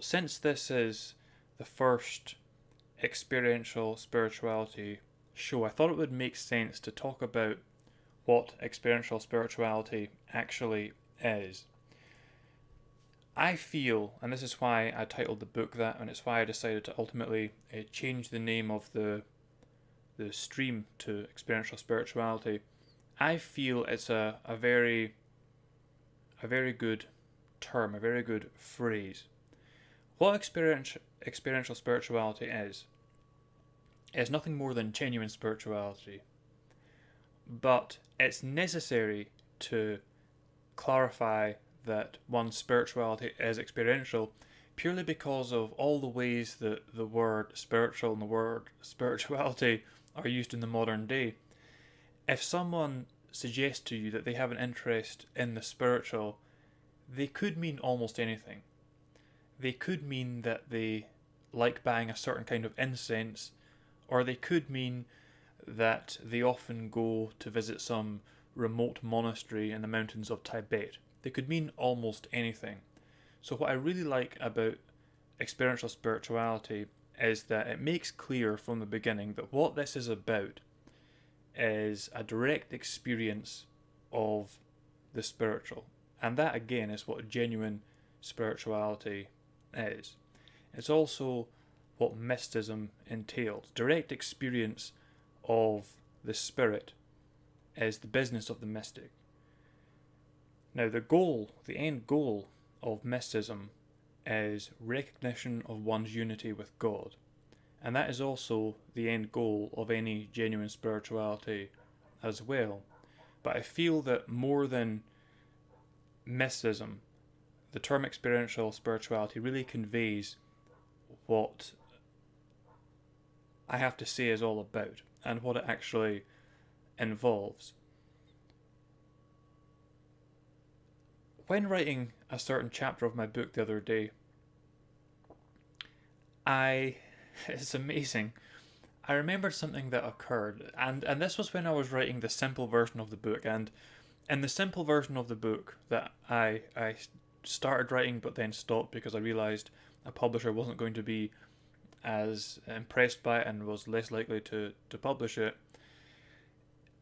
since this is the first experiential spirituality show, I thought it would make sense to talk about what experiential spirituality actually is. I feel, and this is why I titled the book that, and it's why I decided to ultimately change the name of the stream to experiential spirituality. I feel it's a very good term, a very good phrase. What experiential spirituality is nothing more than genuine spirituality, but it's necessary to clarify that one's spirituality is experiential purely because of all the ways that the word spiritual and the word spirituality are used in the modern day. If someone suggests to you that they have an interest in the spiritual, they could mean almost anything. They could mean that they like buying a certain kind of incense, or they could mean that they often go to visit some remote monastery in the mountains of Tibet. They could mean almost anything. So, what I really like about experiential spirituality is that it makes clear from the beginning that what this is about is a direct experience of the spiritual. And that, again, is what genuine spirituality is. It's also what mysticism entails. Direct experience of the spirit is the business of the mystic. Now, the end goal of mysticism is recognition of one's unity with God. And that is also the end goal of any genuine spirituality as well. But I feel that more than mysticism, the term experiential spirituality really conveys what I have to say is all about and what it actually involves. When writing a certain chapter of my book the other day, it's amazing. I remembered something that occurred, and this was when I was writing the simple version of the book. And in the simple version of the book that I started writing but then stopped because I realised a publisher wasn't going to be as impressed by it and was less likely to publish it.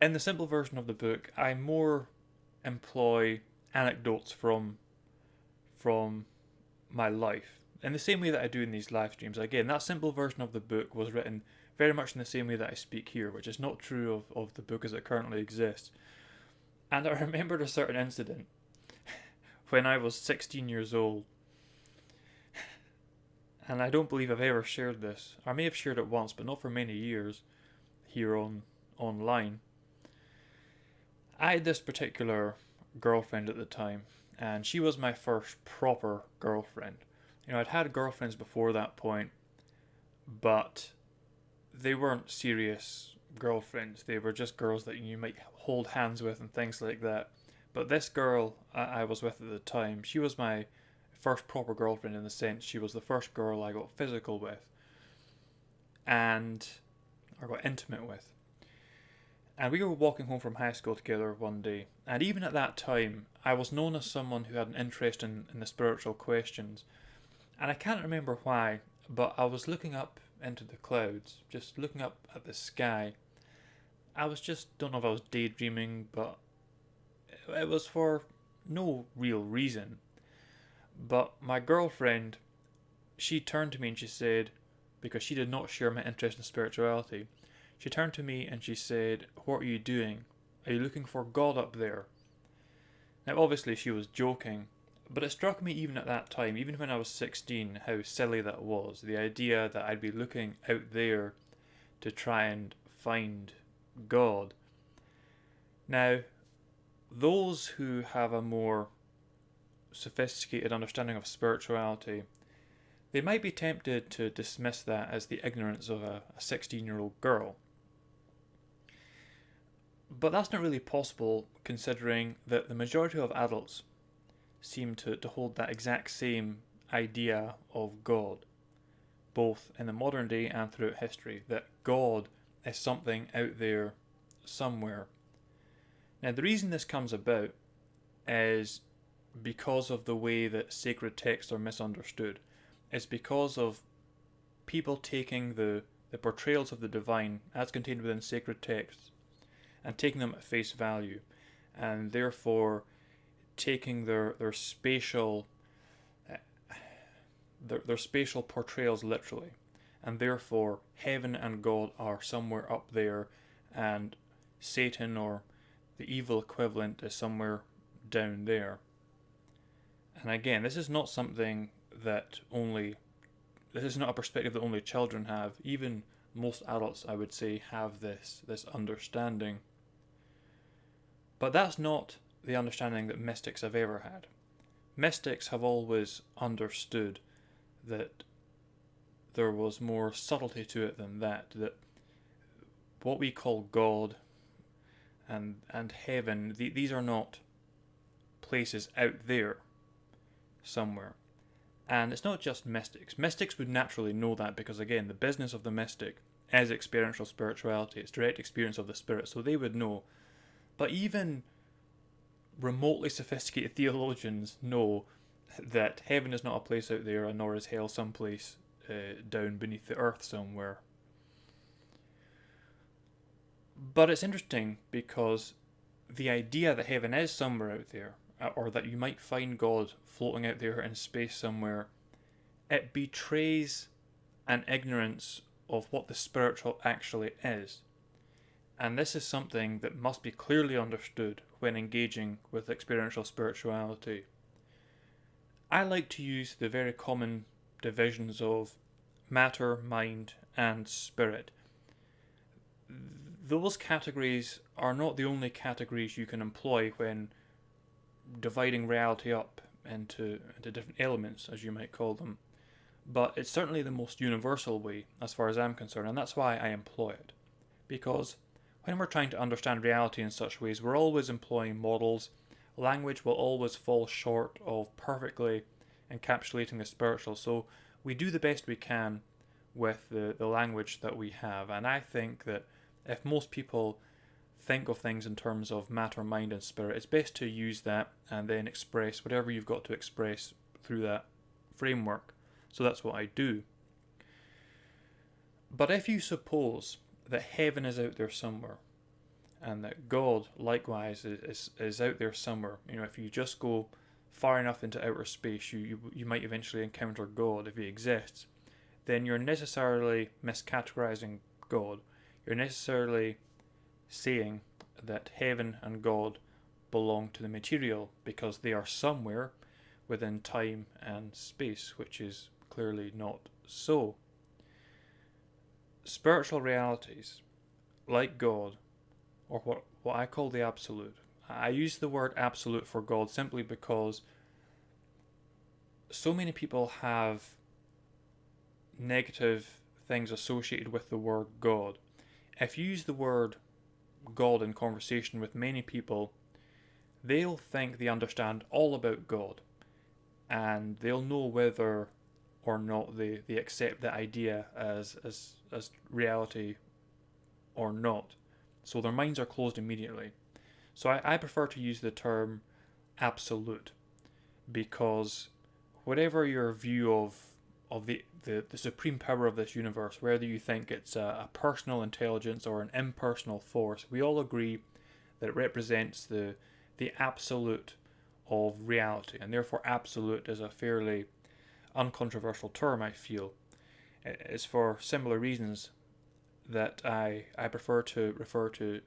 In the simple version of the book, I more employ anecdotes from my life in the same way that I do in these live streams. Again, that simple version of the book was written very much in the same way that I speak here, which is not true of the book as it currently exists. And I remembered a certain incident when I was 16 years old, and I don't believe I've ever shared this. I may have shared it once, but not for many years here online. I had this particular girlfriend at the time, and she was my first proper girlfriend. You know, I'd had girlfriends before that point, but they weren't serious girlfriends. They were just girls that you might hold hands with and things like that. But this girl I was with at the time, she was my first proper girlfriend in the sense she was the first girl I got physical with and or got intimate with. And we were walking home from high school together one day, and even at that time I was known as someone who had an interest in the spiritual questions. And I can't remember why, but I was looking up into the clouds, just looking up at the sky. I was just, don't know if I was daydreaming, but it was for no real reason. But my girlfriend, she turned to me and she said, because she did not share my interest in spirituality, she turned to me and she said, "What are you doing? Are you looking for God up there?" Now obviously she was joking, but it struck me even at that time, even when I was 16, how silly that was. The idea that I'd be looking out there to try and find God. Now, those who have a more sophisticated understanding of spirituality, they might be tempted to dismiss that as the ignorance of a 16-year-old girl. But that's not really possible considering that the majority of adults seem to hold that exact same idea of God, both in the modern day and throughout history, that God is something out there somewhere. Now, the reason this comes about is because of the way that sacred texts are misunderstood. is because of people taking the portrayals of the divine as contained within sacred texts and taking them at face value, and therefore taking their spatial their spatial portrayals literally, and therefore heaven and God are somewhere up there, and Satan or the evil equivalent is somewhere down there. And again, this is not something that only this is not a perspective that only children have. Even most adults, I would say, have this understanding. But that's not the understanding that mystics have ever had. Mystics have always understood that there was more subtlety to it than that what we call God and heaven, these are not places out there somewhere. And it's not just mystics. Mystics would naturally know that because, again, the business of the mystic is experiential spirituality. It's direct experience of the spirit, so they would know. But even remotely sophisticated theologians know that heaven is not a place out there, and nor is hell someplace down beneath the earth somewhere. But it's interesting because the idea that heaven is somewhere out there, or that you might find God floating out there in space somewhere, it betrays an ignorance of what the spiritual actually is. And this is something that must be clearly understood when engaging with experiential spirituality. I like to use the very common divisions of matter, mind, and spirit. Those categories are not the only categories you can employ when dividing reality up into different elements, as you might call them, but it's certainly the most universal way as far as I'm concerned, and that's why I employ it. Because when we're trying to understand reality in such ways, we're always employing models. Language will always fall short of perfectly encapsulating the spiritual, so we do the best we can with the language that we have. And I think that if most people think of things in terms of matter, mind, and spirit, it's best to use that and then express whatever you've got to express through that framework. So that's what I do. But if you suppose that heaven is out there somewhere, and that God likewise is out there somewhere, if you just go far enough into outer space, you might eventually encounter God if he exists, then you're necessarily miscategorizing God. You're necessarily saying that heaven and God belong to the material because they are somewhere within time and space, which is clearly not so. Spiritual realities, like God, or what I call the absolute. I use the word absolute for God simply because so many people have negative things associated with the word God. If you use the word God in conversation with many people, they'll think they understand all about God, and they'll know whether or not they accept the idea as reality or not. So their minds are closed immediately. So I prefer to use the term absolute, because whatever your view of the supreme power of this universe, whether you think it's a personal intelligence or an impersonal force, we all agree that it represents the absolute of reality, and therefore absolute is a fairly uncontroversial term, I feel. It's for similar reasons that I prefer to refer to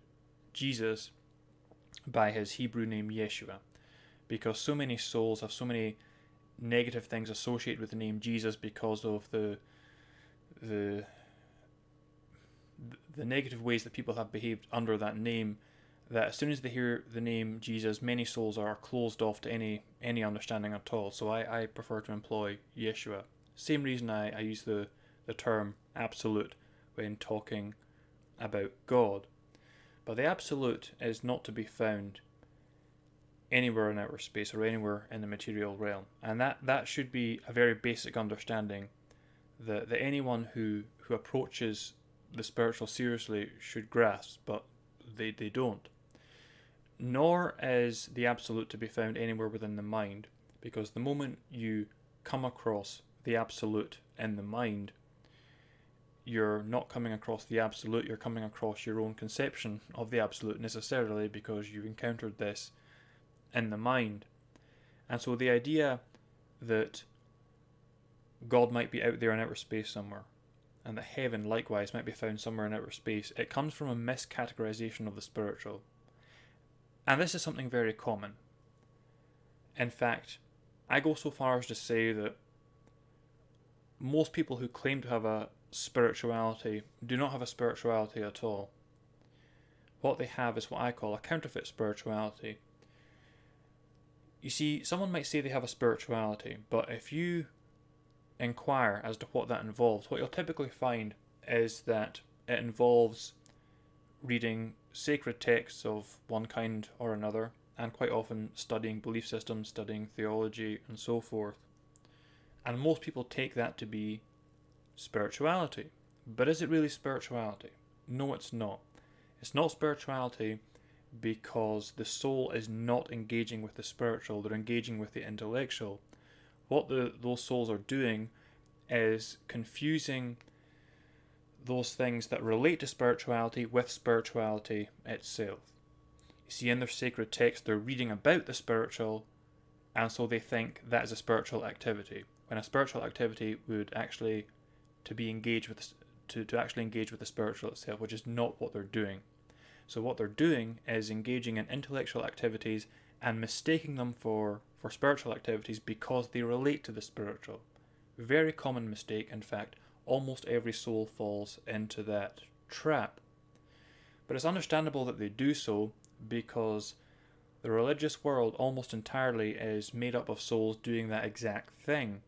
Jesus by his Hebrew name Yeshua, because so many souls have so many negative things associated with the name Jesus because of the negative ways that people have behaved under that name, that as soon as they hear the name Jesus, many souls are closed off to any understanding at all. So I prefer to employ Yeshua. Same reason I use the term absolute when talking about God. But the absolute is not to be found anywhere in outer space or anywhere in the material realm. And that should be a very basic understanding that anyone who approaches the spiritual seriously should grasp, but they don't. Nor is the absolute to be found anywhere within the mind, because the moment you come across the absolute in the mind, you're not coming across the absolute, you're coming across your own conception of the absolute necessarily, because you encountered this in the mind. And so the idea that God might be out there in outer space somewhere, and that heaven likewise might be found somewhere in outer space, it comes from a miscategorization of the spiritual. And this is something very common. In fact, I go so far as to say that most people who claim to have a spirituality do not have a spirituality at all. What they have is what I call a counterfeit spirituality. You see, someone might say they have a spirituality, but if you inquire as to what that involves, what you'll typically find is that it involves reading sacred texts of one kind or another, and quite often studying belief systems, studying theology, and so forth. And most people take that to be spirituality. But is it really spirituality? No, it's not. It's not spirituality because the soul is not engaging with the spiritual, they're engaging with the intellectual. What those souls are doing is confusing those things that relate to spirituality with spirituality itself. You see, in their sacred text, they're reading about the spiritual, and so they think that is a spiritual activity, when a spiritual activity would actually to engage with the spiritual itself, which is not what they're doing. So what they're doing is engaging in intellectual activities and mistaking them for spiritual activities because they relate to the spiritual. Very common mistake, in fact, almost every soul falls into that trap. But it's understandable that they do so because the religious world almost entirely is made up of souls doing that exact thing.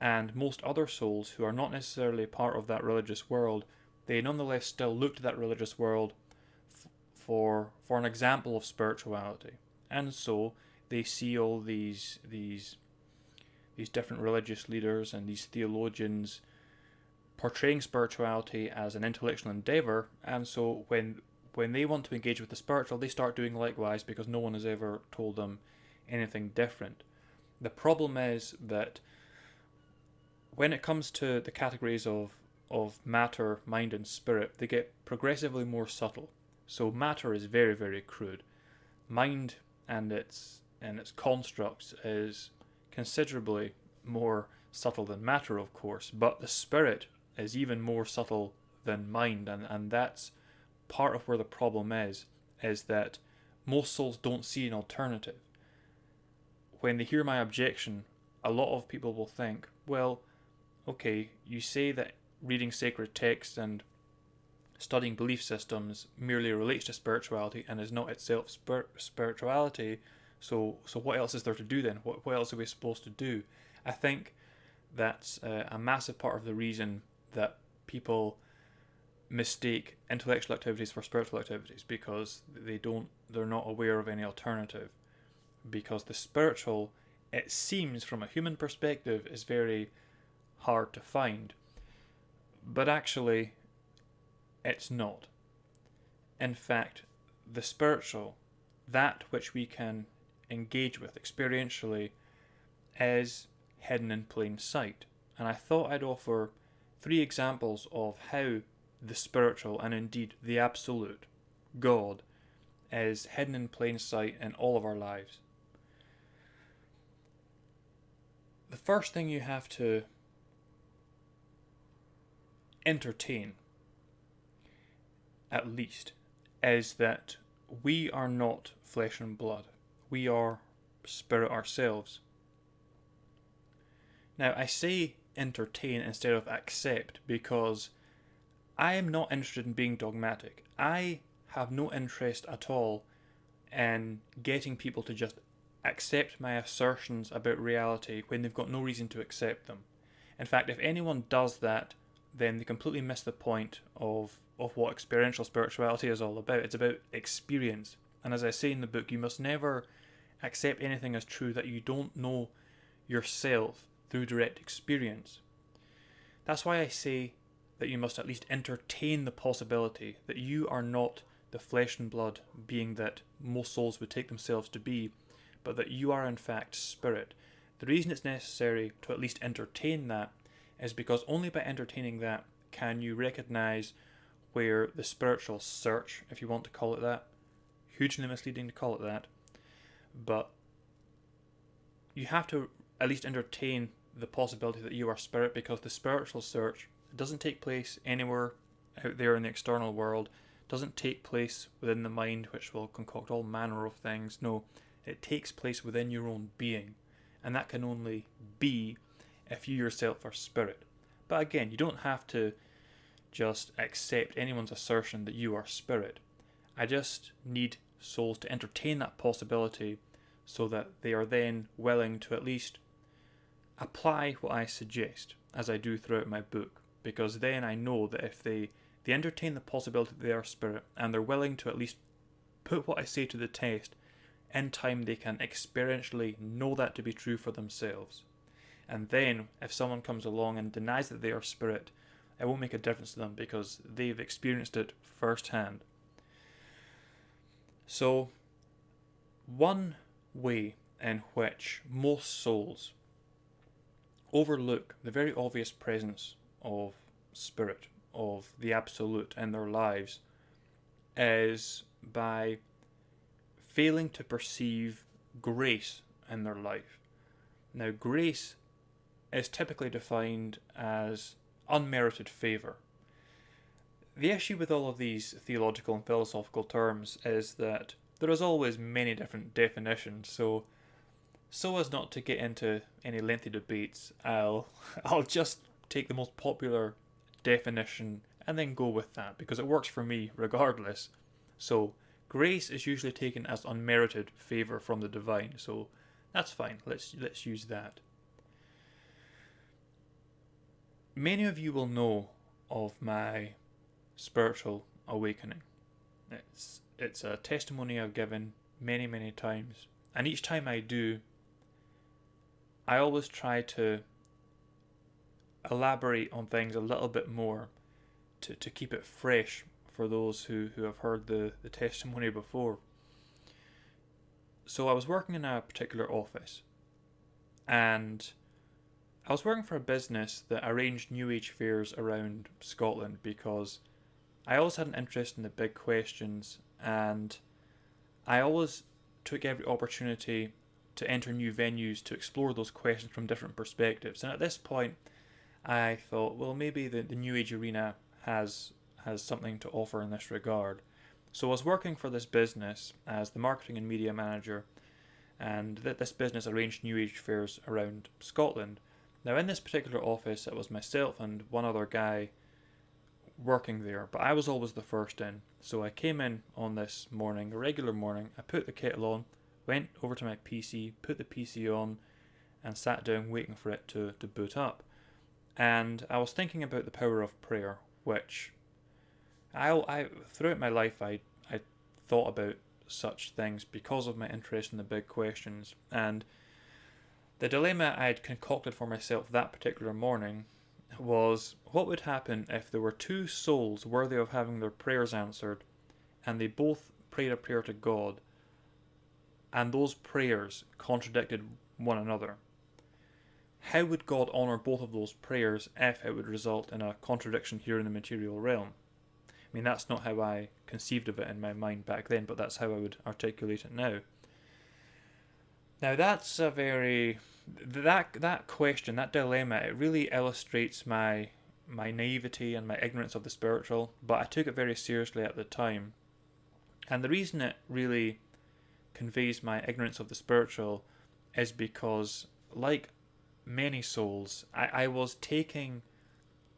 And most other souls who are not necessarily part of that religious world, they nonetheless still look to that religious world for an example of spirituality. And so they see all these different religious leaders and these theologians portraying spirituality as an intellectual endeavor, and so when they want to engage with the spiritual, they start doing likewise because no one has ever told them anything different. The problem is that when it comes to the categories of matter, mind, and spirit, they get progressively more subtle. So matter is very, very crude. Mind and its constructs is considerably more subtle than matter, of course, but the spirit is even more subtle than mind, and that's part of where the problem is that most souls don't see an alternative. When they hear my objection, a lot of people will think, well, okay, you say that reading sacred texts and studying belief systems merely relates to spirituality and is not itself spirituality, so what else is there to do then? What else are we supposed to do? I think that's a massive part of the reason that people mistake intellectual activities for spiritual activities, because they're not aware of any alternative. Because the spiritual, it seems from a human perspective, is very hard to find, but actually it's not. In fact, the spiritual, that which we can engage with experientially, is hidden in plain sight. And I thought I'd offer 3 examples of how the spiritual, and indeed the absolute, God, is hidden in plain sight in all of our lives. The first thing you have to entertain, at least, is that we are not flesh and blood. We are spirit ourselves. Now, I say entertain instead of accept because I am not interested in being dogmatic. I have no interest at all in getting people to just accept my assertions about reality when they've got no reason to accept them. In fact, if anyone does that, then they completely miss the point of what experiential spirituality is all about. It's about experience. And as I say in the book, you must never accept anything as true that you don't know yourself through direct experience. That's why I say that you must at least entertain the possibility that you are not the flesh and blood being that most souls would take themselves to be, but that you are in fact spirit, The reason it's necessary to at least entertain that is because only by entertaining that can you recognize where the spiritual search, if you want to call it that, hugely misleading to call it that, but you have to at least entertain the possibility that you are spirit, because the spiritual search doesn't take place anywhere out there in the external world, doesn't take place within the mind, which will concoct all manner of things. No, it takes place within your own being, and that can only be if you yourself are spirit. But again, you don't have to just accept anyone's assertion that you are spirit. I just need souls to entertain that possibility so that they are then willing to at least apply what I suggest, as I do throughout my book, because then I know that if they entertain the possibility that they are spirit, and they're willing to at least put what I say to the test, in time they can experientially know that to be true for themselves. And then if someone comes along and denies that they are spirit, it won't make a difference to them because they've experienced it firsthand. So, one way in which most souls overlook the very obvious presence of spirit, of the absolute in their lives, is by failing to perceive grace in their life. Now, grace is typically defined as unmerited favour. The issue with all of these theological and philosophical terms is that there is always many different definitions, so as not to get into any lengthy debates, I'll just take the most popular definition and then go with that, because it works for me regardless. So, grace is usually taken as unmerited favour from the divine, so that's fine, let's use that. Many of you will know of my spiritual awakening. It's a testimony I've given many, many times, and each time I do, I always try to elaborate on things a little bit more to keep it fresh for those who have heard the testimony before. So I was working in a particular office, and I was working for a business that arranged New Age fairs around Scotland because I always had an interest in the big questions, and I always took every opportunity to enter new venues to explore those questions from different perspectives. And at this point, I thought, well, maybe the New Age arena has something to offer in this regard. So I was working for this business as the marketing and media manager, and this business arranged New Age fairs around Scotland. Now, in this particular office, it was myself and one other guy working there, but I was always the first in. So I came in on this morning, a regular morning, I put the kettle on, went over to my PC, put the PC on, and sat down waiting for it to boot up. And I was thinking about the power of prayer, which I throughout my life I thought about such things because of my interest in the big questions. And the dilemma I had concocted for myself that particular morning was, what would happen if there were two souls worthy of having their prayers answered, and they both prayed a prayer to God, and those prayers contradicted one another? How would God honour both of those prayers if it would result in a contradiction here in the material realm? I mean, that's not how I conceived of it in my mind back then, but that's how I would articulate it now. Now, that's a very... That question, that dilemma, it really illustrates my naivety and my ignorance of the spiritual, but I took it very seriously at the time. And the reason it really conveys my ignorance of the spiritual is because, like many souls, I was taking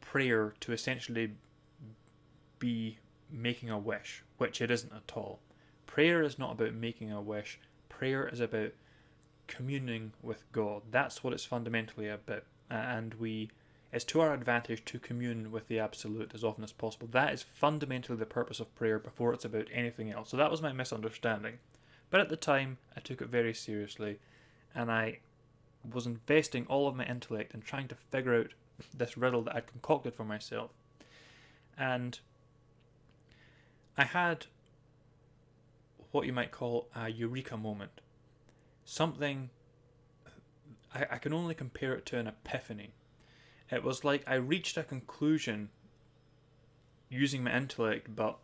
prayer to essentially be making a wish, which it isn't at all. Prayer is not about making a wish. Prayer is about communing with God. That's what it's fundamentally about, and it's to our advantage to commune with the absolute as often as possible. That is fundamentally the purpose of prayer before it's about anything else. So that was my misunderstanding, but at the time I took it very seriously, and I was investing all of my intellect in trying to figure out this riddle that I'd concocted for myself. And I had what you might call a Eureka Moment. Something I can only compare it to an epiphany. It was like I reached a conclusion using my intellect, but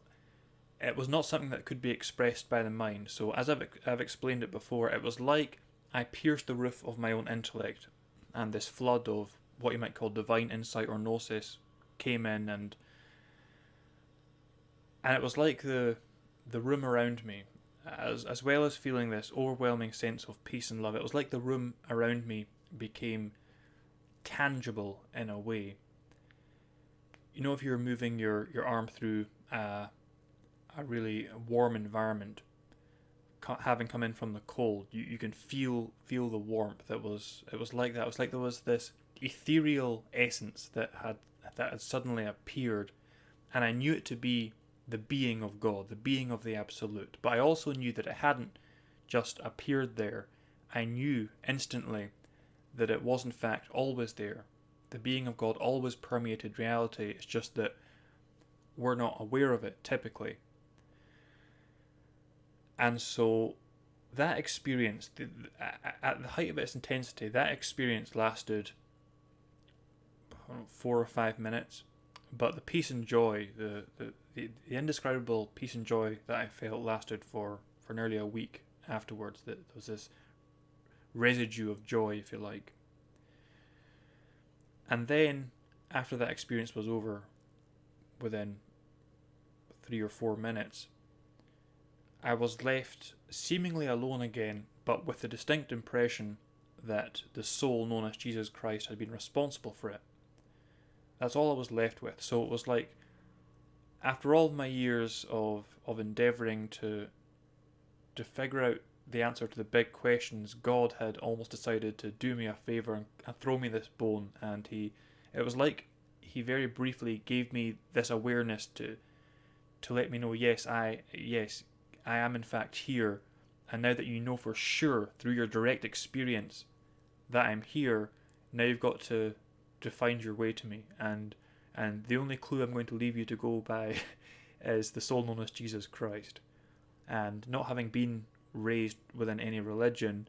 it was not something that could be expressed by the mind. So as I've explained it before, it was like I pierced the roof of my own intellect, and this flood of what you might call divine insight or gnosis came in, and it was like the room around me, as well as feeling this overwhelming sense of peace and love. It was like the room around me became tangible in a way. You know, if you're moving your arm through a really warm environment, having come in from the cold, you can feel the warmth. It was like that. It was like there was this ethereal essence that had suddenly appeared, and I knew it to be the being of God, the being of the Absolute. But I also knew that it hadn't just appeared there. I knew instantly that it was in fact always there. The being of God always permeated reality. It's just that we're not aware of it typically. And so that experience, at the height of its intensity, that experience lasted 4 or 5 minutes. But the peace and joy, the indescribable peace and joy that I felt lasted for nearly a week afterwards. That there was this residue of joy, if you like. And then, after that experience was over, within 3 or 4 minutes, I was left seemingly alone again, but with the distinct impression that the soul known as Jesus Christ had been responsible for it. That's all I was left with. So it was like, after all my years of endeavouring to figure out the answer to the big questions, God had almost decided to do me a favour and throw me this bone. And it was like he very briefly gave me this awareness to let me know, yes, I am in fact here. And now that you know for sure through your direct experience that I'm here, now you've got to find your way to me, and the only clue I'm going to leave you to go by is the soul known as Jesus Christ. And not having been raised within any religion,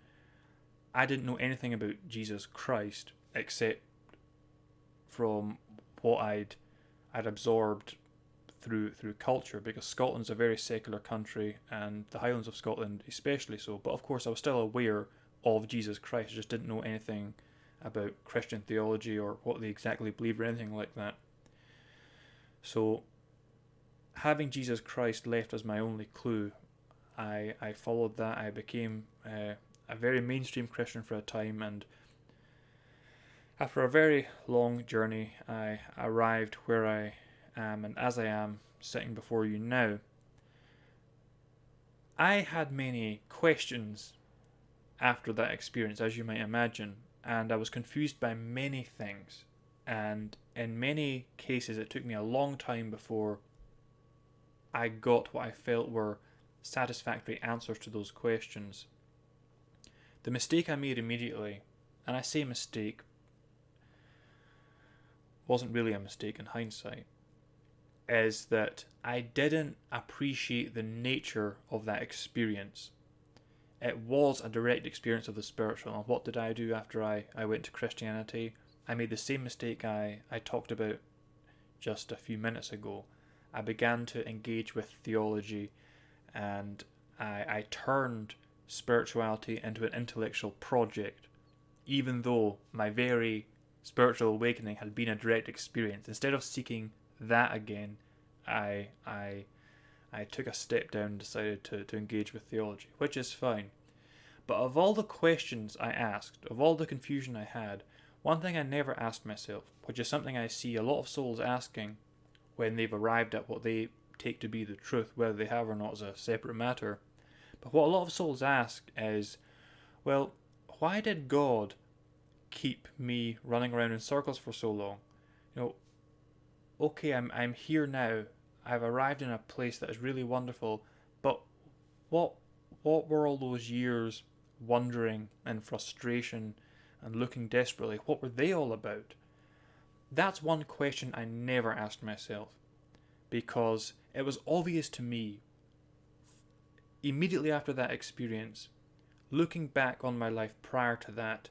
I didn't know anything about Jesus Christ except from what I'd absorbed through culture, because Scotland's a very secular country, and the Highlands of Scotland especially so. But of course I was still aware of Jesus Christ, I just didn't know anything about Christian theology or what they exactly believe or anything like that. So having Jesus Christ left as my only clue, I followed that. I became a very mainstream Christian for a time, and after a very long journey I arrived where I am, and as I am sitting before you now. I had many questions after that experience, as you might imagine, and I was confused by many things, and in many cases it took me a long time before I got what I felt were satisfactory answers to those questions. The mistake I made immediately, and I say mistake, wasn't really a mistake in hindsight, is that I didn't appreciate the nature of that experience. It was a direct experience of the spiritual, and what did I do after I went to Christianity? I made the same mistake I talked about just a few minutes ago. I began to engage with theology, and I turned spirituality into an intellectual project, even though my very spiritual awakening had been a direct experience. Instead of seeking that again, I took a step down and decided to engage with theology, which is fine. But of all the questions I asked, of all the confusion I had, one thing I never asked myself, which is something I see a lot of souls asking when they've arrived at what they take to be the truth, whether they have or not is a separate matter. But what a lot of souls ask is, well, why did God keep me running around in circles for so long? You know, okay, I'm here now. I've arrived in a place that is really wonderful, but what were all those years wondering and frustration and looking desperately, what were they all about? That's one question I never asked myself, because it was obvious to me immediately after that experience, looking back on my life prior to that,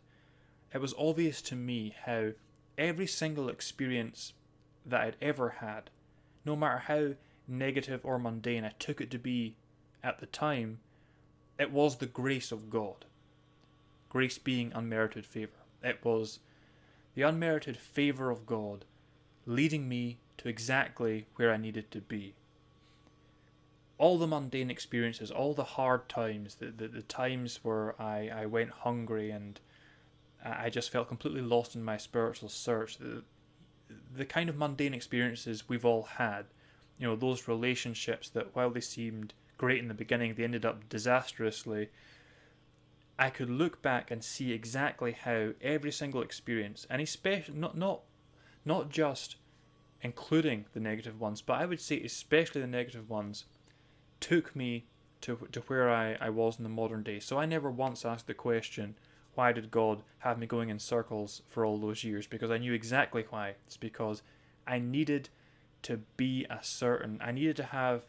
it was obvious to me how every single experience that I'd ever had, no matter how negative or mundane I took it to be at the time, it was the grace of God. Grace being unmerited favour. It was the unmerited favour of God leading me to exactly where I needed to be. All the mundane experiences, all the hard times, the times where I went hungry and I just felt completely lost in my spiritual search, the kind of mundane experiences we've all had, those relationships that while they seemed great in the beginning, they ended up disastrously. I could look back and see exactly how every single experience, and especially not just including the negative ones, but I would say especially the negative ones, took me to where I was in the modern day. So I never once asked the question, why did God have me going in circles for all those years? Because I knew exactly why. It's because I needed to I needed to have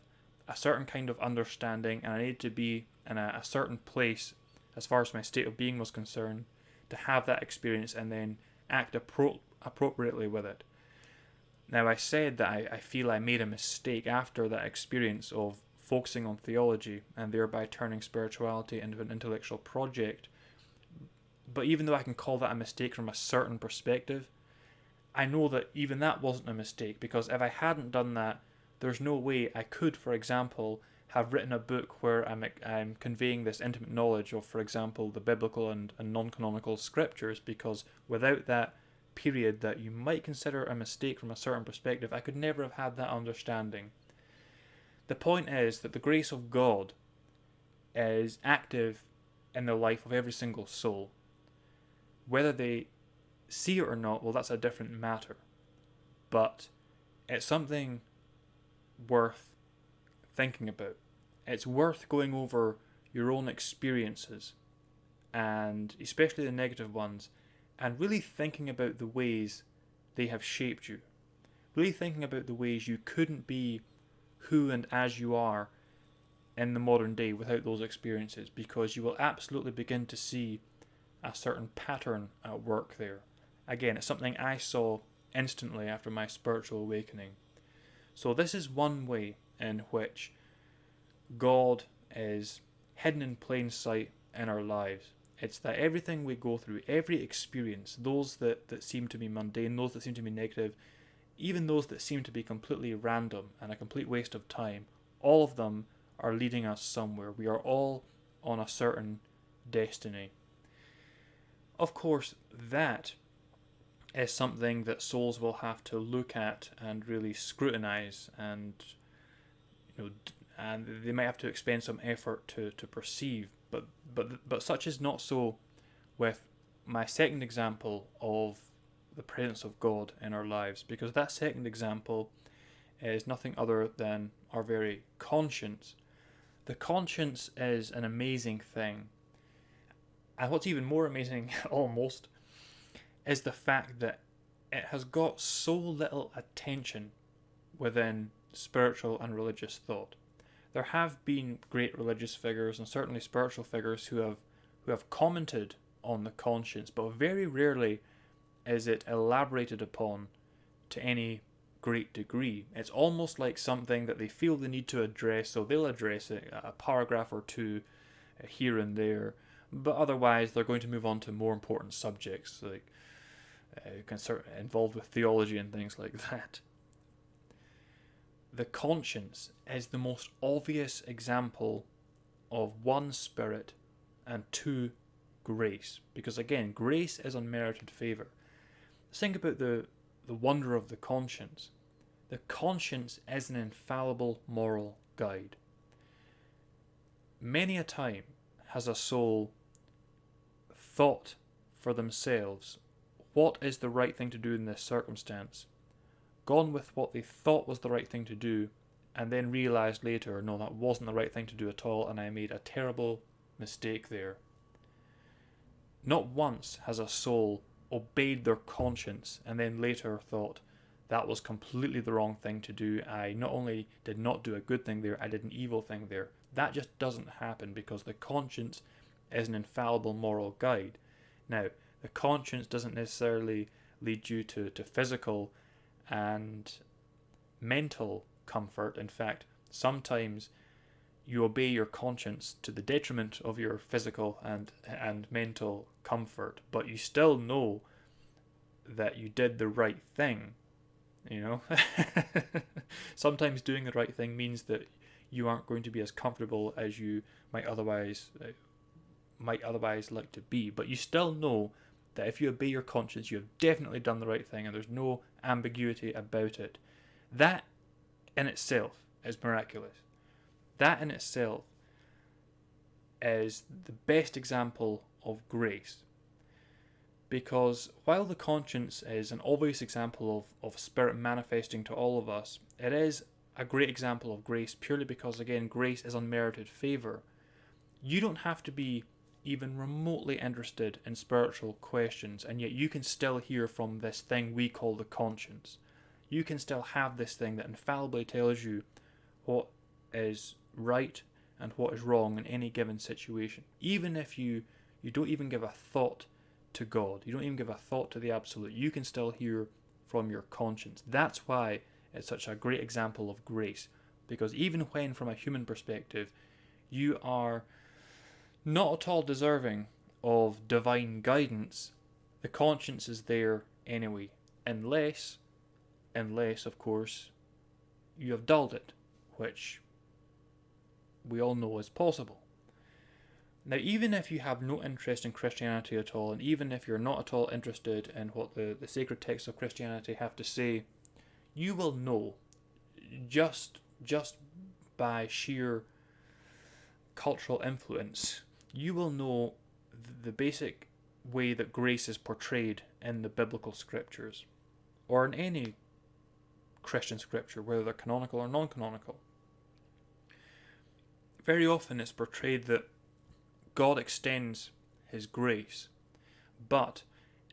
a certain kind of understanding, and I needed to be in a certain place as far as my state of being was concerned to have that experience and then act appropriately with it. Now, I said that I feel I made a mistake after that experience of focusing on theology and thereby turning spirituality into an intellectual project. But even though I can call that a mistake from a certain perspective, I know that even that wasn't a mistake, because if I hadn't done that, there's no way I could, for example, have written a book where I'm conveying this intimate knowledge of, for example, the biblical and non-canonical scriptures, because without that period that you might consider a mistake from a certain perspective, I could never have had that understanding. The point is that the grace of God is active in the life of every single soul. Whether they see it or not, well, that's a different matter. But it's something worth thinking about. It's worth going over your own experiences, and especially the negative ones, and really thinking about the ways they have shaped you. Really thinking about the ways you couldn't be who and as you are in the modern day without those experiences, because you will absolutely begin to see a certain pattern at work there. Again, it's something I saw instantly after my spiritual awakening. So this is one way in which God is hidden in plain sight in our lives. It's that everything we go through, every experience, those that seem to be mundane, those that seem to be negative, even those that seem to be completely random and a complete waste of time, all of them are leading us somewhere. We are all on a certain destiny. Of course, that is something that souls will have to look at and really scrutinize, and and they might have to expend some effort to perceive. But such is not so with my second example of the presence of God in our lives, because that second example is nothing other than our very conscience. The conscience is an amazing thing. And what's even more amazing, almost, is the fact that it has got so little attention within spiritual and religious thought. There have been great religious figures and certainly spiritual figures who have commented on the conscience, but very rarely is it elaborated upon to any great degree. It's almost like something that they feel the need to address, so they'll address it, a paragraph or two here and there, but otherwise they're going to move on to more important subjects, like involved with theology and things like that. The conscience is the most obvious example of one, spirit, and two, grace. Because again, grace is unmerited favour. Think about the wonder of the conscience. The conscience is an infallible moral guide. Many a time has a soul thought for themselves, what is the right thing to do in this circumstance? Gone with what they thought was the right thing to do, and then realised later, no, that wasn't the right thing to do at all, and I made a terrible mistake there. Not once has a soul obeyed their conscience and then later thought, that was completely the wrong thing to do. I not only did not do a good thing there, I did an evil thing there. That just doesn't happen, because the conscience is an infallible moral guide. Now, The conscience doesn't necessarily lead you to physical and mental comfort. In fact, sometimes you obey your conscience to the detriment of your physical and mental comfort, but you still know that you did the right thing, you know. Sometimes doing the right thing means that you aren't going to be as comfortable as you might otherwise like to be, but you still know that if you obey your conscience, you have definitely done the right thing, and there's no ambiguity about it. That in itself is miraculous. That in itself is the best example of grace. Because while the conscience is an obvious example of spirit manifesting to all of us, it is a great example of grace purely because, again, grace is unmerited favour. You don't have to be even remotely interested in spiritual questions, and yet you can still hear from this thing we call the conscience. You can still have this thing that infallibly tells you what is right and what is wrong in any given situation. Even if you don't even give a thought to God, you don't even give a thought to the absolute, you can still hear from your conscience. That's why it's such a great example of grace, because even when from a human perspective you are not at all deserving of divine guidance, the conscience is there anyway, unless of course you have dulled it, which we all know is possible. Now, even if you have no interest in Christianity at all, and even if you're not at all interested in what the sacred texts of Christianity have to say, you will know, just by sheer cultural influence, you will know the basic way that grace is portrayed in the biblical scriptures, or in any Christian scripture, whether they're canonical or non-canonical. Very often it's portrayed that God extends his grace, but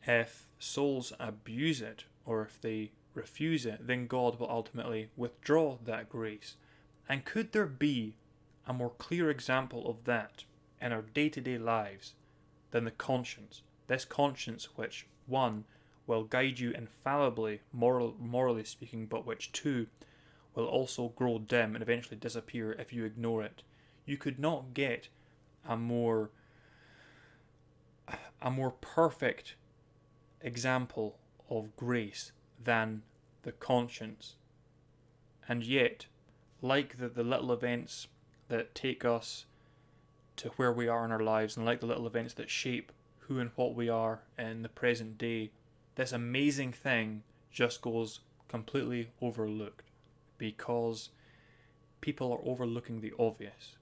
if souls abuse it, or if they refuse it, then God will ultimately withdraw that grace. And could there be a more clear example of that in our day-to-day lives than the conscience? This conscience which, one, will guide you infallibly, morally speaking, but which, two, will also grow dim and eventually disappear if you ignore it. You could not get a more perfect example of grace than the conscience. And yet, like the little events that take us to where we are in our lives, and like the little events that shape who and what we are in the present day, this amazing thing just goes completely overlooked because people are overlooking the obvious.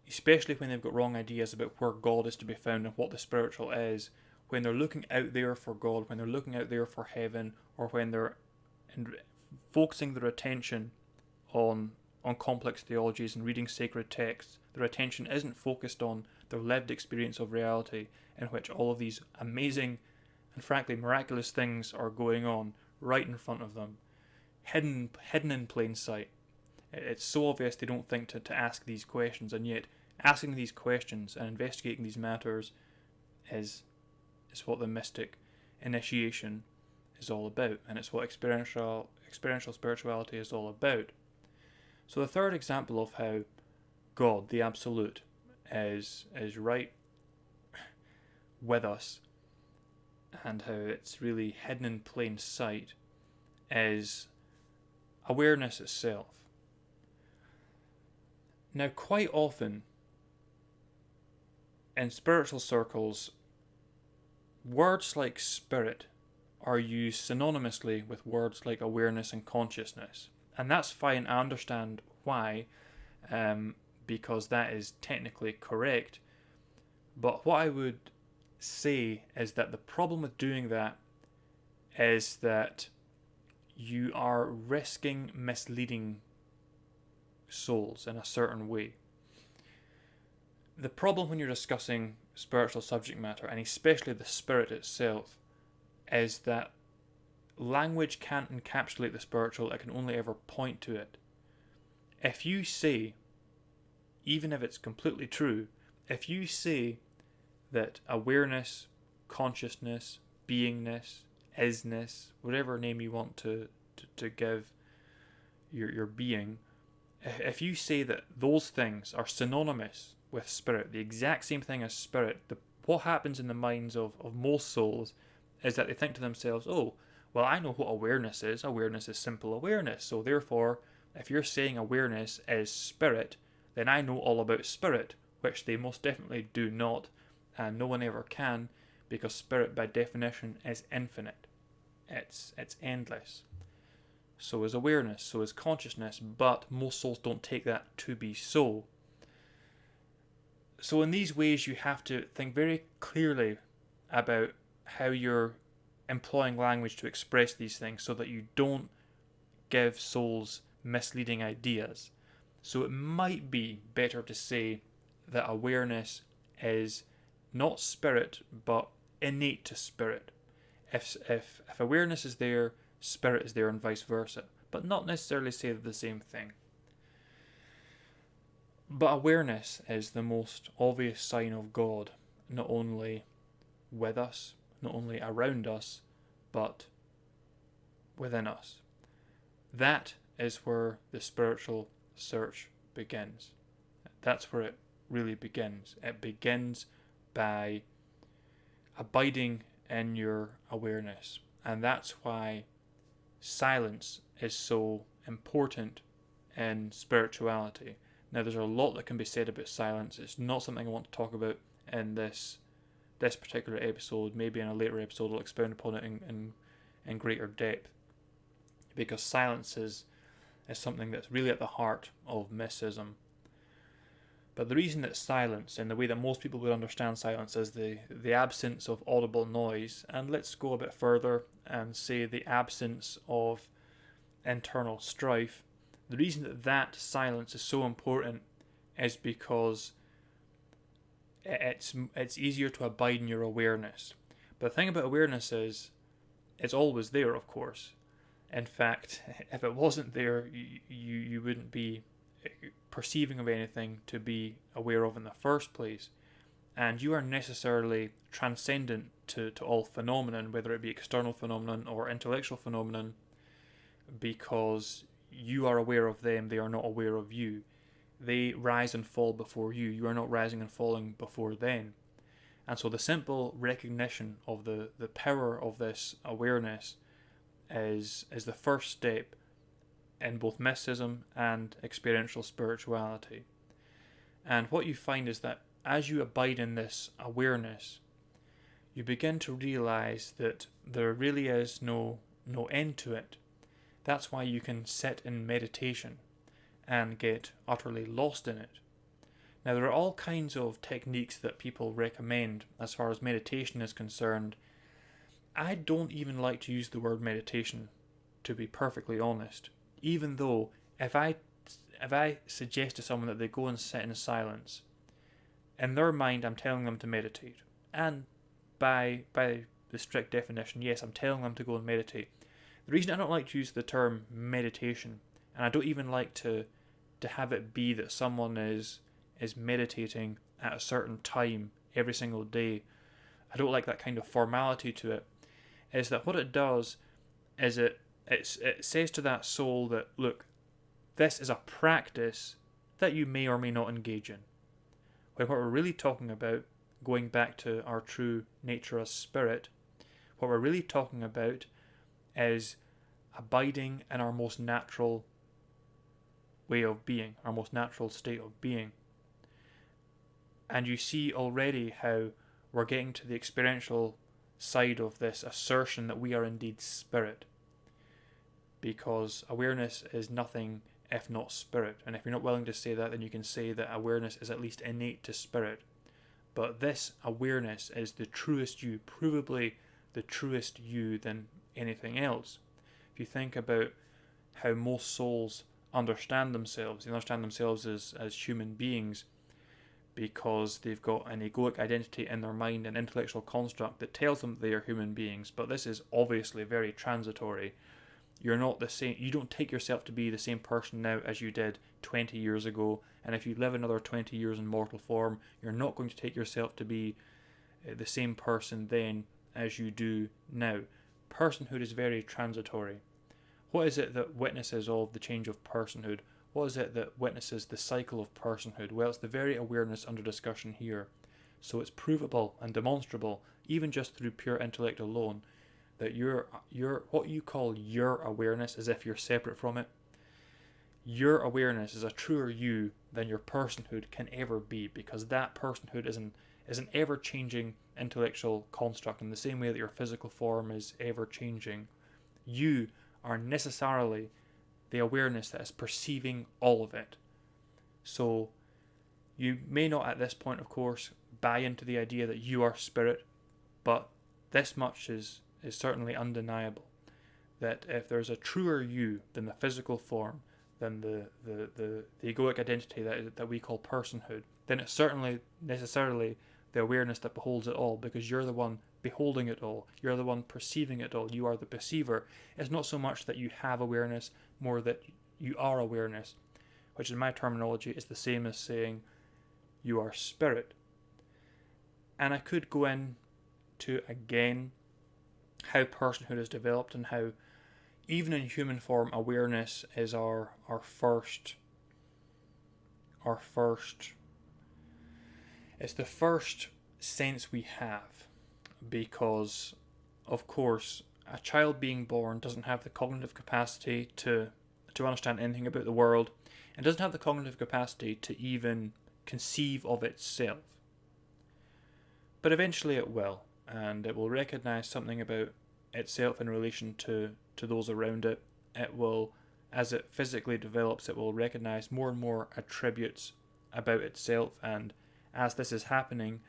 Especially when they've got wrong ideas about where God is to be found and what the spiritual is, when they're looking out there for God, when they're looking out there for heaven, or when they're focusing their attention on complex theologies and reading sacred texts, their attention isn't focused on their lived experience of reality, in which all of these amazing and frankly miraculous things are going on right in front of them, hidden in plain sight. It's so obvious they don't think to ask these questions, and yet asking these questions and investigating these matters is what the mystic initiation is all about, and it's what experiential spirituality is all about. So the third example of how God, the Absolute, is right with us, and how it's really hidden in plain sight, is awareness itself. Now, quite often in spiritual circles, words like spirit are used synonymously with words like awareness and consciousness. And that's fine, I understand why, because that is technically correct. But what I would say is that the problem with doing that is that you are risking misleading souls in a certain way. The problem when you're discussing spiritual subject matter, and especially the spirit itself, is that language can't encapsulate the spiritual, it can only ever point to it. If you say, even if it's completely true, if you say that awareness, consciousness, beingness, isness, whatever name you want to give your being, if you say that those things are synonymous with spirit, the exact same thing as spirit, what happens in the minds of most souls is that they think to themselves, oh, well, I know what awareness is. Awareness is simple awareness. So therefore, if you're saying awareness is spirit, then I know all about spirit, which they most definitely do not, and no one ever can, because spirit by definition is infinite. It's endless. So is awareness, so is consciousness, but most souls don't take that to be so. So in these ways you have to think very clearly about how you're employing language to express these things so that you don't give souls misleading ideas. So it might be better to say that awareness is not spirit but innate to spirit. If awareness is there, spirit is there, and vice versa, but not necessarily say the same thing. But awareness is the most obvious sign of God, not only with us, not only around us, but within us. That is where the spiritual search begins. That's where it really begins. It begins by abiding in your awareness. And that's why silence is so important in spirituality. Now, there's a lot that can be said about silence. It's not something I want to talk about in this particular episode. Maybe in a later episode I'll expound upon it in greater depth, because silence is something that's really at the heart of mysticism. But the reason that silence, in the way that most people would understand silence, is the absence of audible noise, and let's go a bit further and say the absence of internal strife. The reason that silence is so important is because it's easier to abide in your awareness. But the thing about awareness is it's always there, of course. In fact, if it wasn't there, you wouldn't be perceiving of anything to be aware of in the first place. And you are necessarily transcendent to all phenomenon, whether it be external phenomenon or intellectual phenomenon, because you are aware of them, they are not aware of you. They rise and fall before you. You are not rising and falling before them. And so the simple recognition of the power of this awareness is the first step in both mysticism and experiential spirituality. And what you find is that as you abide in this awareness, you begin to realize that there really is no end to it. That's why you can sit in meditation and get utterly lost in it. Now, there are all kinds of techniques that people recommend as far as meditation is concerned. I don't even like to use the word meditation, to be perfectly honest. Even though, if I suggest to someone that they go and sit in silence, in their mind I'm telling them to meditate. And by the strict definition, yes, I'm telling them to go and meditate. The reason I don't like to use the term meditation, and I don't even like to have it be that someone is meditating at a certain time every single day, I don't like that kind of formality to it, is that what it does is it says to that soul that, look, this is a practice that you may or may not engage in. When what we're really talking about, going back to our true nature as spirit, what we're really talking about is abiding in our most natural way of being, our most natural state of being. And you see already how we're getting to the experiential side of this assertion that we are indeed spirit. Because awareness is nothing if not spirit. And if you're not willing to say that, then you can say that awareness is at least innate to spirit. But this awareness is the truest you, provably the truest you than anything else. If you think about how most souls understand themselves, they understand themselves as human beings because they've got an egoic identity in their mind, an intellectual construct that tells them they are human beings. But this is obviously very transitory. You're not the same. You don't take yourself to be the same person now as you did 20 years ago. And if you live another 20 years in mortal form, you're not going to take yourself to be the same person then as you do now. Personhood is very transitory. What is it that witnesses all of the change of personhood? What is it that witnesses the cycle of personhood? Well, it's the very awareness under discussion here. So it's provable and demonstrable, even just through pure intellect alone, that your what you call your awareness, as if you're separate from it, your awareness is a truer you than your personhood can ever be, because that personhood is an ever-changing intellectual construct in the same way that your physical form is ever-changing. You are necessarily the awareness that is perceiving all of it. So you may not at this point, of course, buy into the idea that you are spirit, but this much is certainly undeniable, that if there's a truer you than the physical form, than the egoic identity that we call personhood, then it's certainly necessarily the awareness that beholds it all, because you're the one beholding it all, you're the one perceiving it all, you are the perceiver. It's not so much that you have awareness, more that you are awareness, which in my terminology is the same as saying you are spirit. And I could go into again how personhood is developed and how even in human form awareness is our first it's the first sense we have, because of course a child being born doesn't have the cognitive capacity to understand anything about the world, and doesn't have the cognitive capacity to even conceive of itself. But eventually it will, and it will recognize something about itself in relation to those around it. It will, as it physically develops, it will recognize more and more attributes about itself, and as this is happening,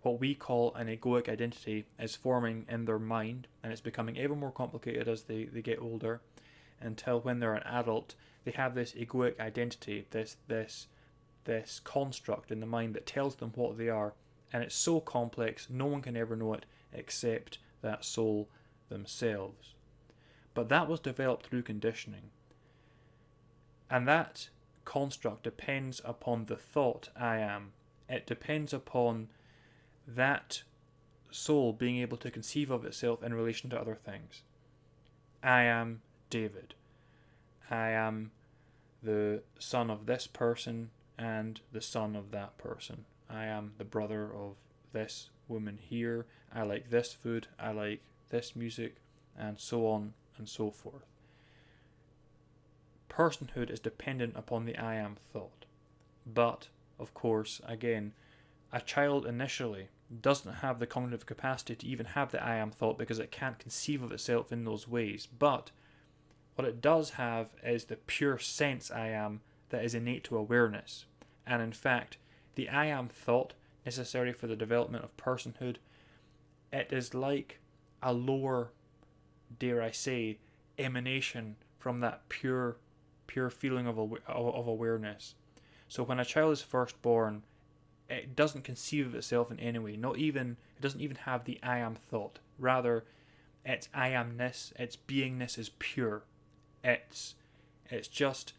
what we call an egoic identity is forming in their mind, and it's becoming ever more complicated as they get older, until when they're an adult, they have this egoic identity, this construct in the mind that tells them what they are, and it's so complex, no one can ever know it except that soul themselves. But that was developed through conditioning, and that construct depends upon the thought I am. It depends upon that soul being able to conceive of itself in relation to other things. I am David. I am the son of this person and the son of that person. I am the brother of this woman here. I like this food. I like this music, and so on and so forth. Personhood is dependent upon the I am thought. But, of course, again, a child initially doesn't have the cognitive capacity to even have the I am thought, because it can't conceive of itself in those ways. But what it does have is the pure sense I am that is innate to awareness. And in fact, the I am thought necessary for the development of personhood, it is like a lower, dare I say, emanation from that pure feeling of awareness. So when a child is first born, it doesn't conceive of itself in any way. It doesn't even have the I am thought. Rather, its I amness, its beingness is pure. It's just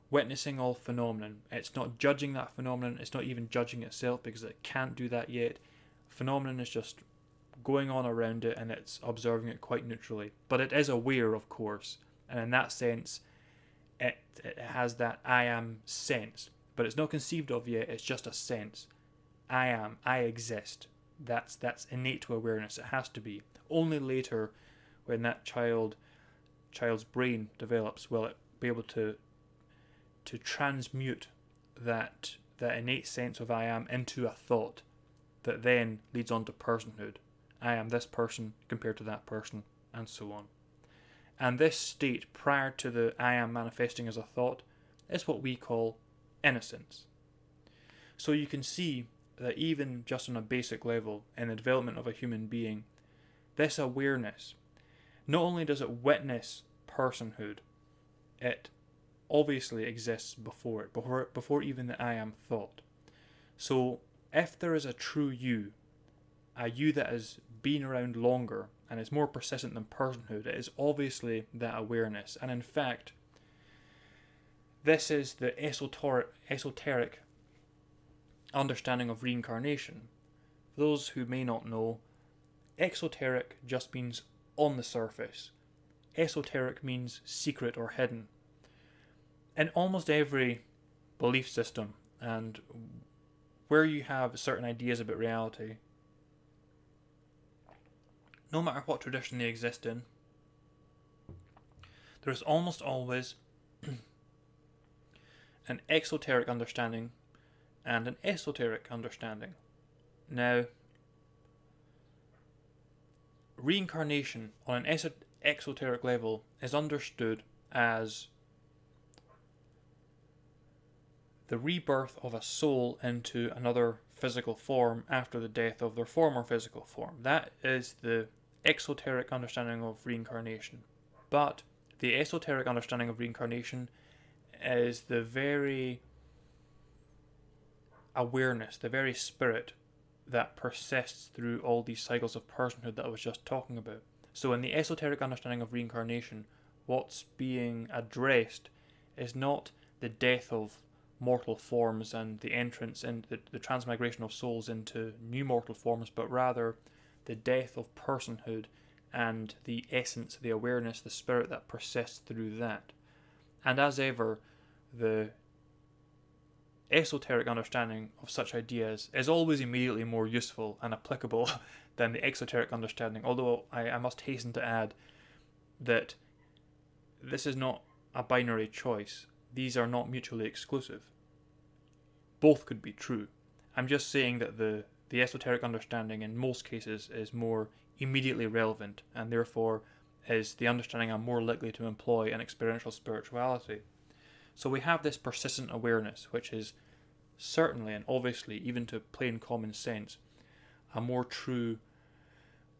witnessing all phenomenon. It's not judging that phenomenon. It's not even judging itself, because it can't do that yet. Phenomenon is just going on around it, and it's observing it quite neutrally. But it is aware, of course, and in that sense, it has that I am sense. But it's not conceived of yet. It's just a sense. I am. I exist. That's innate to awareness. It has to be. Only later, when that child's brain develops, will it be able to transmute that innate sense of I am into a thought that then leads on to personhood. I am this person compared to that person, and so on. And this state, prior to the I am manifesting as a thought, is what we call innocence. So you can see that even just on a basic level in the development of a human being, this awareness, not only does it witness personhood, it obviously exists before it, before even the I am thought. So if there is a true you, a you that has been around longer and is more persistent than personhood, it is obviously that awareness. And in fact, this is the esoteric understanding of reincarnation, For those who may not know, exoteric just means on the surface. Esoteric means secret or hidden. In almost every belief system and where you have certain ideas about reality, no matter what tradition they exist in, there is almost always an exoteric understanding and an esoteric understanding. Now, reincarnation on an exoteric level is understood as the rebirth of a soul into another physical form after the death of their former physical form. That is the exoteric understanding of reincarnation. But the esoteric understanding of reincarnation is the very awareness, the very spirit that persists through all these cycles of personhood that I was just talking about. So in the esoteric understanding of reincarnation, what's being addressed is not the death of mortal forms and the entrance and the transmigration of souls into new mortal forms, but rather the death of personhood and the essence, the awareness, the spirit that persists through that. And as ever, the esoteric understanding of such ideas is always immediately more useful and applicable than the exoteric understanding, although I must hasten to add that this is not a binary choice. These are not mutually exclusive. Both could be true. I'm just saying that the esoteric understanding in most cases is more immediately relevant, and therefore is the understanding I'm more likely to employ in experiential spirituality. So we have this persistent awareness, which is certainly and obviously, even to plain common sense, a more true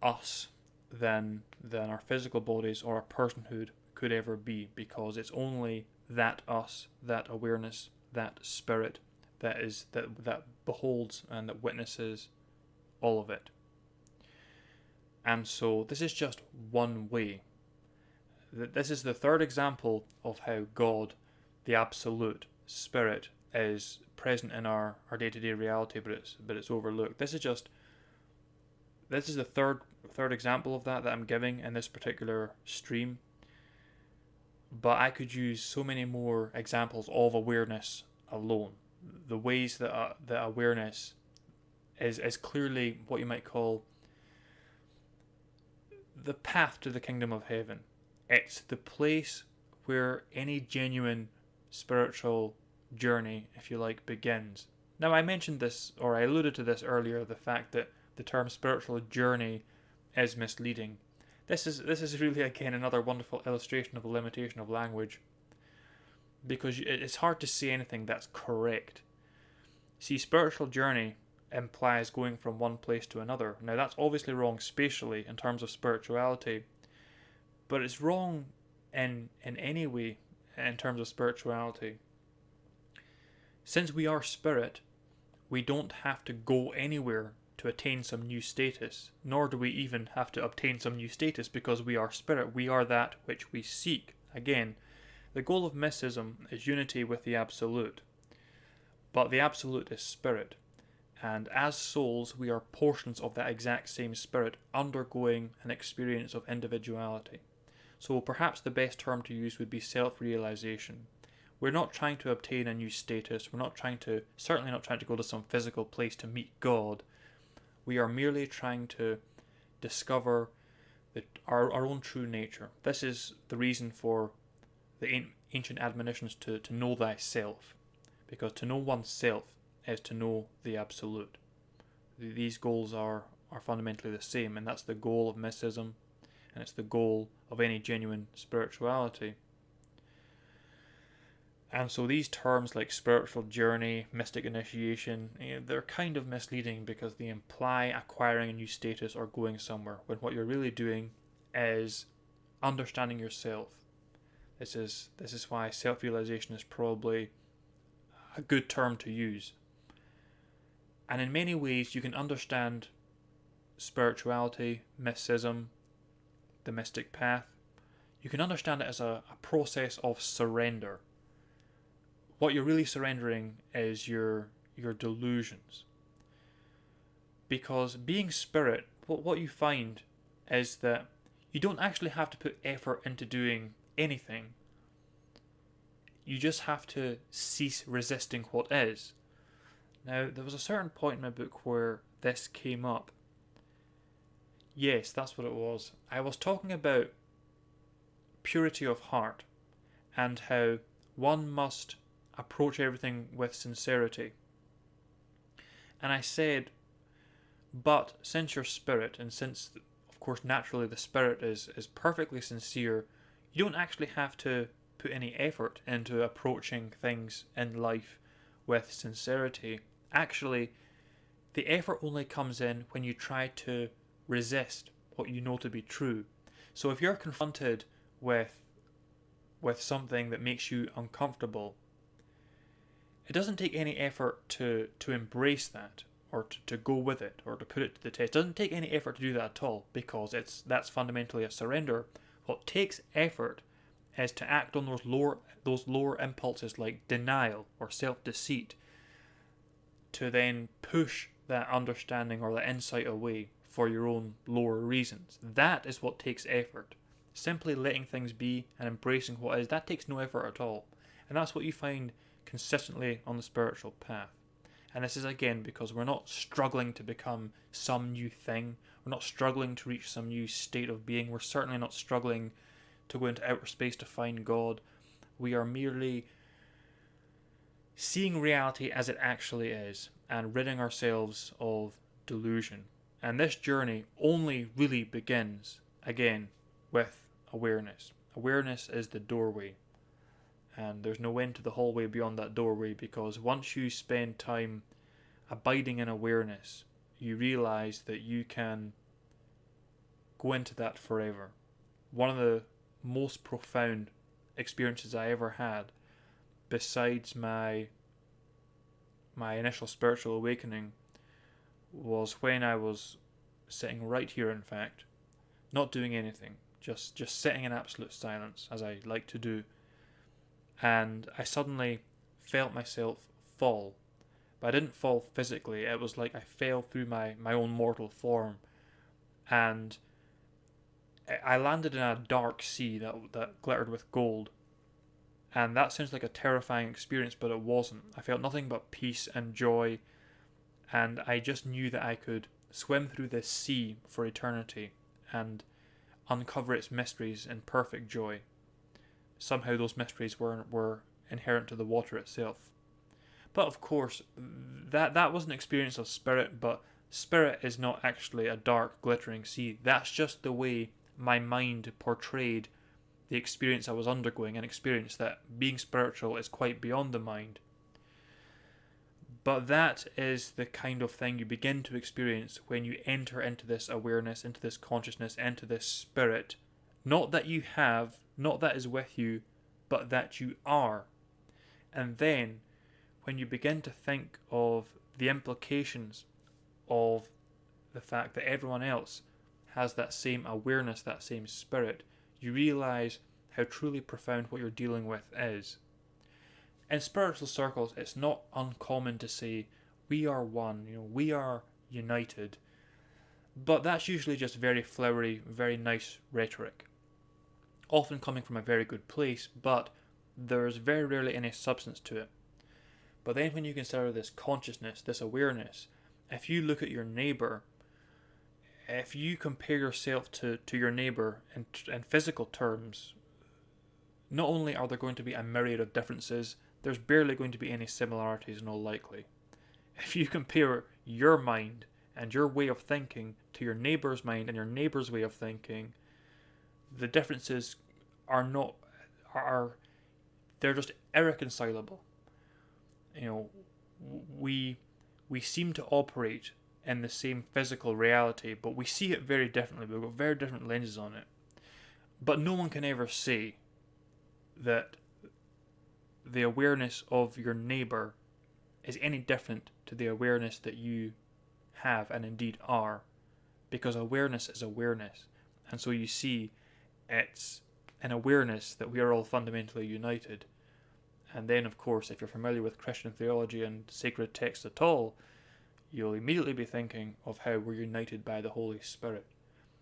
us than our physical bodies or our personhood could ever be, because it's only that us, that awareness, that spirit that beholds and that witnesses all of it. And so this is just one way. This is the third example of how God, the absolute spirit, is present in our day-to-day reality, but it's overlooked. This is the third example of that I'm giving in this particular stream. But I could use so many more examples of awareness alone. The ways that awareness is clearly what you might call the path to the kingdom of heaven. It's the place where any genuine spiritual journey, if you like, begins. Now, I mentioned this, or I alluded to this earlier, the fact that the term spiritual journey is misleading. This is really, again, another wonderful illustration of the limitation of language, because it's hard to say anything that's correct. See, spiritual journey implies going from one place to another. Now, that's obviously wrong spatially in terms of spirituality, but it's wrong in any way in terms of spirituality. Since we are spirit, we don't have to go anywhere to attain some new status, nor do we even have to obtain some new status, because we are spirit. We are that which we seek. Again, the goal of mysticism is unity with the Absolute, but the Absolute is spirit, and as souls we are portions of that exact same spirit undergoing an experience of individuality. So perhaps the best term to use would be self-realization. We're not trying to obtain a new status. We're certainly not trying to go to some physical place to meet God. We are merely trying to discover our own true nature. This is the reason for the ancient admonitions to know thyself, because to know oneself is to know the Absolute. These goals are fundamentally the same, and that's the goal of mysticism, and it's the goal of any genuine spirituality. And so these terms like spiritual journey, mystic initiation, they're kind of misleading because they imply acquiring a new status or going somewhere, when what you're really doing is understanding yourself. This is why self-realization is probably a good term to use. And in many ways you can understand spirituality, mysticism, the mystic path. You can understand it as a process of surrender. What you're really surrendering is your delusions. Because being spirit, what you find is that you don't actually have to put effort into doing anything. You just have to cease resisting what is. Now, there was a certain point in my book where this came up. Yes, that's what it was. I was talking about purity of heart and how one must approach everything with sincerity. And I said, but since you're spirit, and since, of course, naturally the spirit is perfectly sincere, you don't actually have to put any effort into approaching things in life with sincerity. Actually, the effort only comes in when you try to resist what you know to be true. So if you're confronted with something that makes you uncomfortable, it doesn't take any effort to embrace that, or to go with it, or to put it to the test. It doesn't take any effort to do that at all, because that's fundamentally a surrender. What takes effort is to act on those lower impulses like denial or self-deceit, to then push that understanding or that insight away for your own lower reasons. That is what takes effort. Simply letting things be and embracing what is, that takes no effort at all. And that's what you find consistently on the spiritual path. And this is again because we're not struggling to become some new thing. We're not struggling to reach some new state of being. We're certainly not struggling to go into outer space to find God. We are merely seeing reality as it actually is and ridding ourselves of delusion. And this journey only really begins, again, with awareness. Awareness is the doorway. And there's no end to the hallway beyond that doorway, because once you spend time abiding in awareness, you realize that you can go into that forever. One of the most profound experiences I ever had, besides my initial spiritual awakening, was when I was sitting right here, in fact, not doing anything, just sitting in absolute silence, as I like to do. And I suddenly felt myself fall. But I didn't fall physically, it was like I fell through my own mortal form. And I landed in a dark sea that glittered with gold. And that sounds like a terrifying experience, but it wasn't. I felt nothing but peace and joy. And I just knew that I could swim through this sea for eternity and uncover its mysteries in perfect joy. Somehow those mysteries were inherent to the water itself. But of course, that was an experience of spirit, but spirit is not actually a dark, glittering sea. That's just the way my mind portrayed the experience I was undergoing, an experience that being spiritual is quite beyond the mind. But that is the kind of thing you begin to experience when you enter into this awareness, into this consciousness, into this spirit. Not that you have, not that is with you, but that you are. And then, when you begin to think of the implications of the fact that everyone else has that same awareness, that same spirit, you realize how truly profound what you're dealing with is. In spiritual circles, it's not uncommon to say, we are one, we are united. But that's usually just very flowery, very nice rhetoric. Often coming from a very good place, but there's very rarely any substance to it. But then when you consider this consciousness, this awareness, if you look at your neighbour, if you compare yourself to your neighbour in physical terms, not only are there going to be a myriad of differences, there's barely going to be any similarities in all likely. If you compare your mind and your way of thinking to your neighbour's mind and your neighbour's way of thinking, the differences they're just irreconcilable. We seem to operate in the same physical reality, but we see it very differently. We've got very different lenses on it. But no one can ever say that the awareness of your neighbour is any different to the awareness that you have and indeed are, because awareness is awareness. And so you see, it's an awareness that we are all fundamentally united. And then, of course, if you're familiar with Christian theology and sacred texts at all, you'll immediately be thinking of how we're united by the Holy Spirit.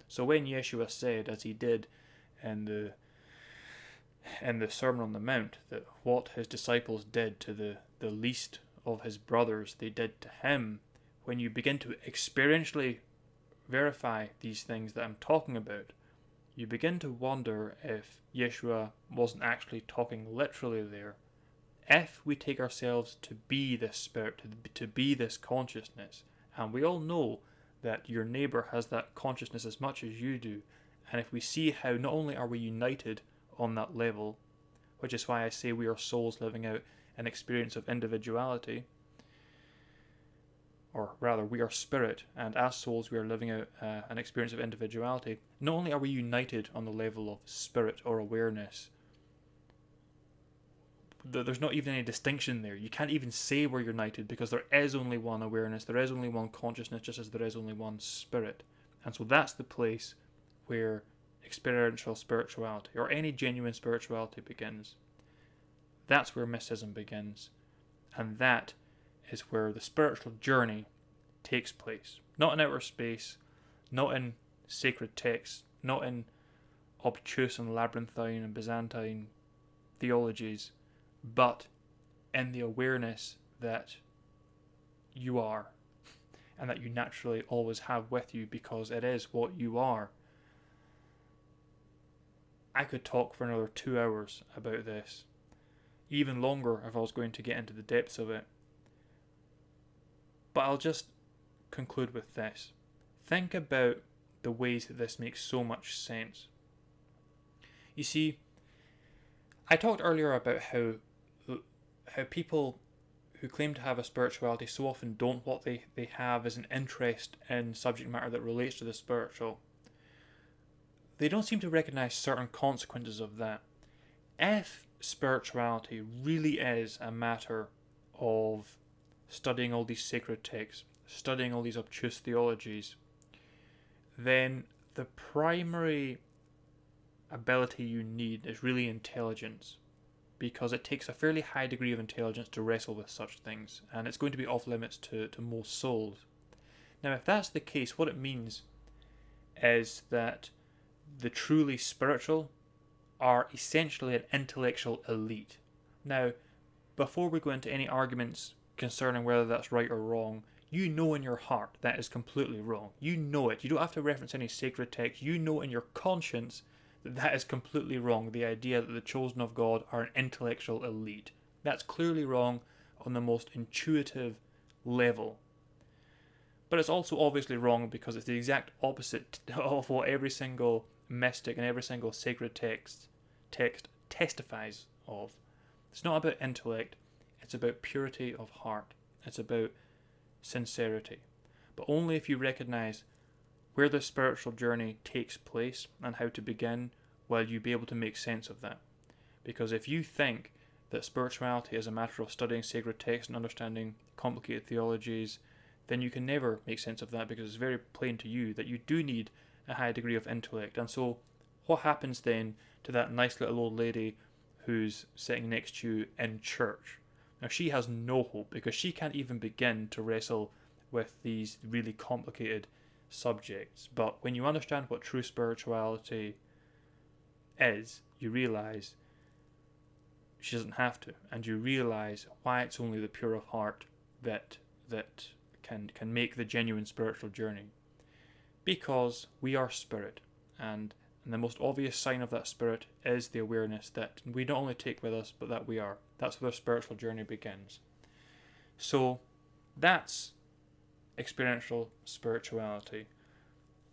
So when Yeshua said, as he did in the Sermon on the Mount, that what his disciples did to the least of his brothers, they did to him, when you begin to experientially verify these things that I'm talking about, you begin to wonder if Yeshua wasn't actually talking literally there. If we take ourselves to be this spirit, to be this consciousness, and we all know that your neighbour has that consciousness as much as you do, and if we see how not only are we united on that level, which is why I say we are souls living out an experience of individuality, or rather we are spirit, and as souls we are living out an experience of individuality. Not only are we united on the level of spirit or awareness, there's not even any distinction there. You can't even say we're united, because there is only one awareness, there is only one consciousness, just as there is only one spirit. And so that's the place where experiential spirituality, or any genuine spirituality, begins. That's where mysticism begins, and that is where the spiritual journey takes place. Not in outer space, not in sacred texts, not in obtuse and labyrinthine and Byzantine theologies, but in the awareness that you are, and that you naturally always have with you, because it is what you are. I could talk for another 2 hours about this, even longer if I was going to get into the depths of it. But I'll just conclude with this. Think about the ways that this makes so much sense. You see, I talked earlier about how people who claim to have a spirituality so often don't. What they have is an interest in subject matter that relates to the spiritual. They don't seem to recognize certain consequences of that. If spirituality really is a matter of studying all these sacred texts, studying all these obtuse theologies, then the primary ability you need is really intelligence, because it takes a fairly high degree of intelligence to wrestle with such things, and it's going to be off limits to most souls. Now, if that's the case, what it means is that the truly spiritual are essentially an intellectual elite. Now, before we go into any arguments concerning whether that's right or wrong, you know in your heart that is completely wrong. You know it. You don't have to reference any sacred text. You know in your conscience that that is completely wrong. The idea that the chosen of God are an intellectual elite. That's clearly wrong on the most intuitive level. But it's also obviously wrong because it's the exact opposite of what every single mystic and every single sacred text testifies of. It's not about intellect, it's about purity of heart. It's about sincerity. But only if you recognize where the spiritual journey takes place and how to begin will you be able to make sense of that. Because if you think that spirituality is a matter of studying sacred texts and understanding complicated theologies, then you can never make sense of that, because it's very plain to you that you do need a high degree of intellect. And so what happens then to that nice little old lady who's sitting next to you in church? Now, she has no hope, because she can't even begin to wrestle with these really complicated subjects. But when you understand what true spirituality is, you realise she doesn't have to, and you realise why it's only the pure of heart that can make the genuine spiritual journey. Because we are spirit, and the most obvious sign of that spirit is the awareness that we not only take with us, but that we are. That's where the spiritual journey begins. So that's experiential spirituality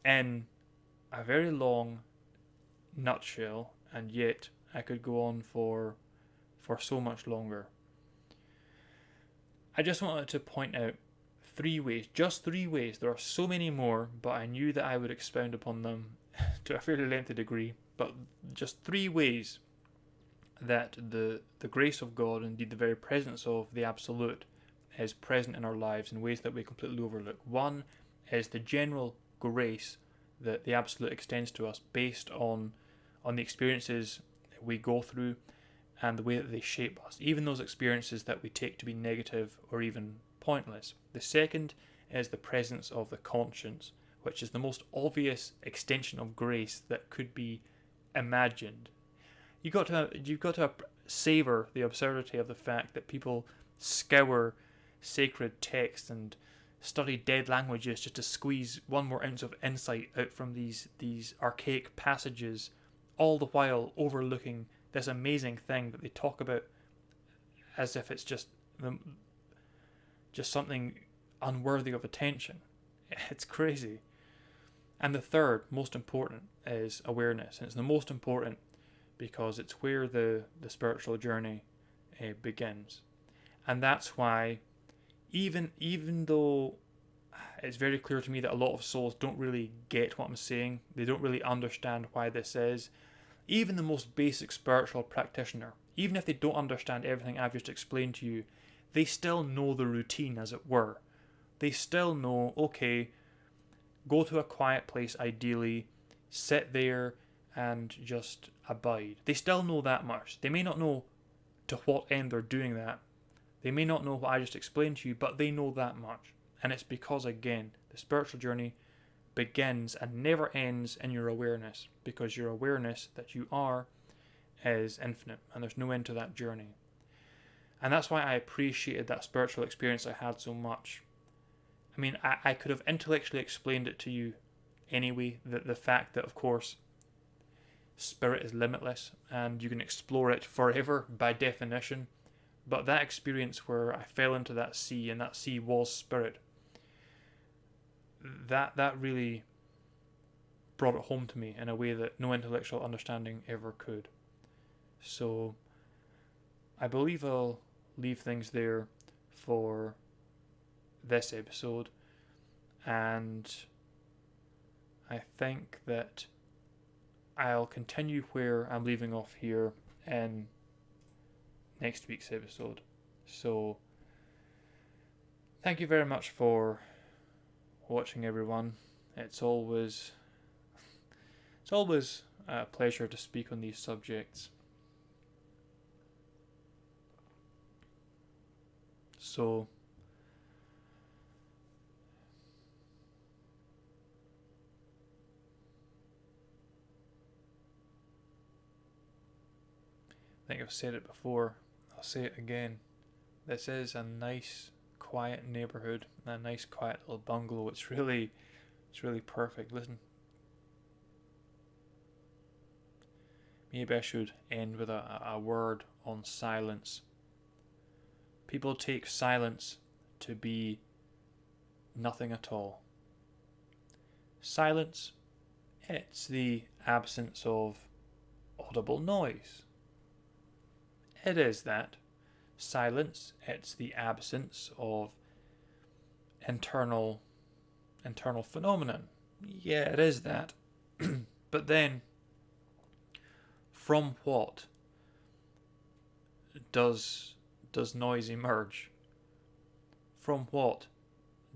in a very long nutshell, and yet I could go on for so much longer. I just wanted to point out 3 ways, just 3 ways. There are so many more, but I knew that I would expound upon them to a fairly lengthy degree, but just 3 ways that the grace of God, indeed the very presence of the Absolute, is present in our lives in ways that we completely overlook. One is the general grace that the Absolute extends to us based on the experiences we go through and the way that they shape us, even those experiences that we take to be negative or even pointless. The second is the presence of the conscience, which is the most obvious extension of grace that could be imagined. You've got to savor the absurdity of the fact that people scour sacred texts and study dead languages just to squeeze one more ounce of insight out from these archaic passages, all the while overlooking this amazing thing that they talk about as if it's just something unworthy of attention. It's crazy. And the third, most important, is awareness. And it's the most important because it's where the spiritual journey begins. And that's why, even though it's very clear to me that a lot of souls don't really get what I'm saying, they don't really understand why this is, even the most basic spiritual practitioner, even if they don't understand everything I've just explained to you, they still know the routine, as it were. They still know, okay, go to a quiet place ideally, sit there and just abide. They still know that much. They may not know to what end they're doing that. They may not know what I just explained to you, but they know that much. And it's because, again, the spiritual journey begins and never ends in your awareness, because your awareness that you are is infinite and there's no end to that journey. And that's why I appreciated that spiritual experience I had so much. I mean, I could have intellectually explained it to you anyway, the fact that, of course, spirit is limitless and you can explore it forever by definition. But that experience where I fell into that sea and that sea was spirit, that really brought it home to me in a way that no intellectual understanding ever could. So I believe I'll leave things there for this episode, and I think that I'll continue where I'm leaving off here in next week's episode. So thank you very much for watching, everyone. It's always a pleasure to speak on these subjects. So I think I've said it before, I'll say it again. This is a nice, quiet neighbourhood, a nice, quiet little bungalow. It's really perfect. Listen, maybe I should end with a word on silence. People take silence to be nothing at all. Silence, it's the absence of audible noise. It is that. Silence, it's the absence of internal phenomenon. Yeah, it is that. But then, from what does noise emerge? From what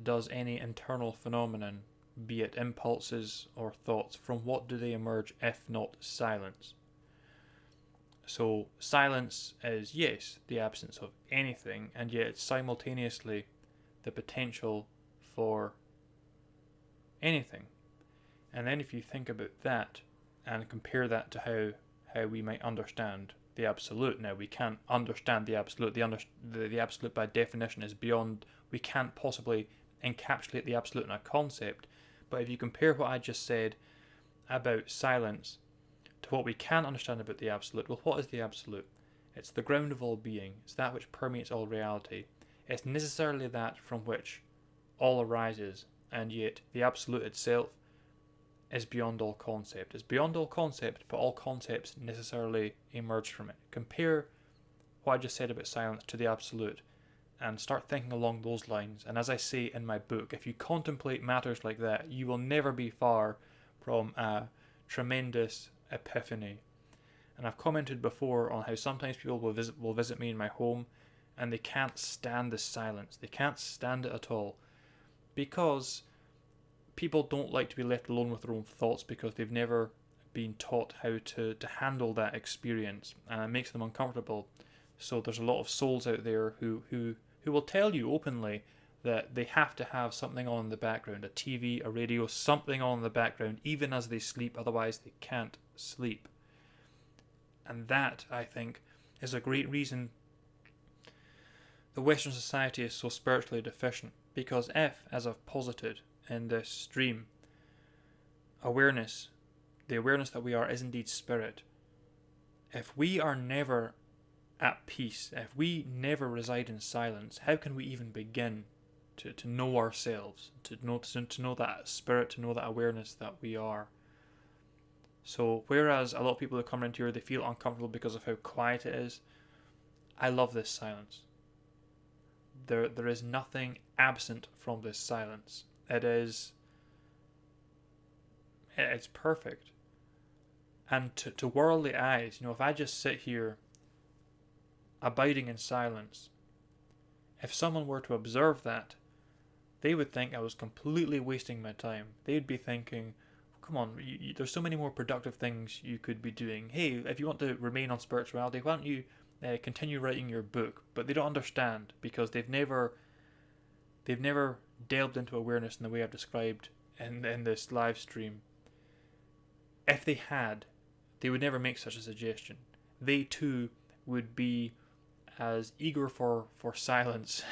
does any internal phenomenon, be it impulses or thoughts, from what do they emerge if not silence? So silence is, yes, the absence of anything, and yet it's simultaneously the potential for anything. And then if you think about that and compare that to how we might understand the absolute. Now, we can't understand the absolute. The absolute by definition is beyond, we can't possibly encapsulate the absolute in a concept. But if you compare what I just said about silence to what we can understand about the absolute, well, what is the absolute? It's the ground of all being. It's that which permeates all reality. It's necessarily that from which all arises, and yet the absolute itself is beyond all concept. It's beyond all concept, but all concepts necessarily emerge from it. Compare what I just said about silence to the absolute and start thinking along those lines. And as I say in my book, if you contemplate matters like that, you will never be far from a tremendous epiphany. And I've commented before on how sometimes people will visit me in my home and they can't stand the silence. They can't stand it at all, because people don't like to be left alone with their own thoughts, because they've never been taught how to handle that experience, and it makes them uncomfortable. So there's a lot of souls out there who will tell you openly that they have to have something on in the background, a TV, a radio, something on in the background, even as they sleep, otherwise they can't sleep. And that, I think, is a great reason the Western society is so spiritually deficient. Because if, as I've posited in this stream, awareness, the awareness that we are, is indeed spirit, if we are never at peace, if we never reside in silence, how can we even begin to know ourselves, to know that spirit, to know that awareness that we are? So whereas a lot of people who come around here, they feel uncomfortable because of how quiet it is, I love this silence. There is nothing absent from this silence. It's perfect. And to worldly eyes, if I just sit here abiding in silence, if someone were to observe that, they would think I was completely wasting my time. They'd be thinking, come on, there's so many more productive things you could be doing. Hey, if you want to remain on spirituality, why don't you continue writing your book? But they don't understand, because they've never delved into awareness in the way I've described in this live stream. If they had, they would never make such a suggestion. They too would be as eager for silence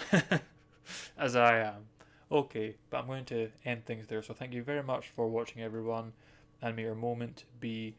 as I am. Okay, but I'm going to end things there. So thank you very much for watching, everyone, and may your moment be